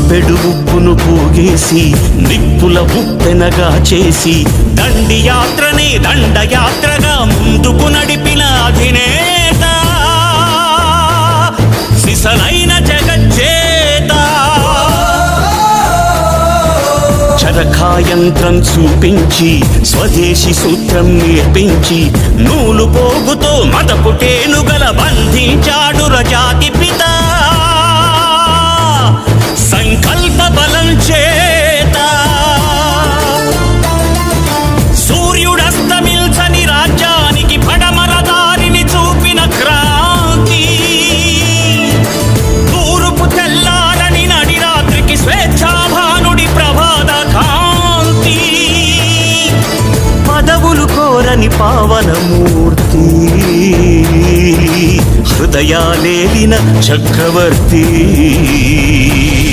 గుప్పెడు ఉప్పును పోగేసి నిప్పుల ఉప్పెనగా చేసి దండియాత్రనే దండయాత్రగా ముందుకు నడిపిన అధినేత సిసలైన జగజ్జేత. చరఖాయంత్రం చూపించి స్వదేశీ సూత్రం నేర్పించి నూలు పోగుతో మదపుటేనుగల బంధించాడు రజాతి పిత. సంకల్ప బలం చేత సూర్యుడస్తమిల్చని రాజ్యానికి పడమర దారిని చూపిన క్రాంతి. తూర్పు తెల్లారని నడి రాత్రికి స్వేచ్ఛాభానుడి ప్రభాత కాంతి. పదవులు కోరని పావనమూర్తి హృదయాలేలిన చక్రవర్తి.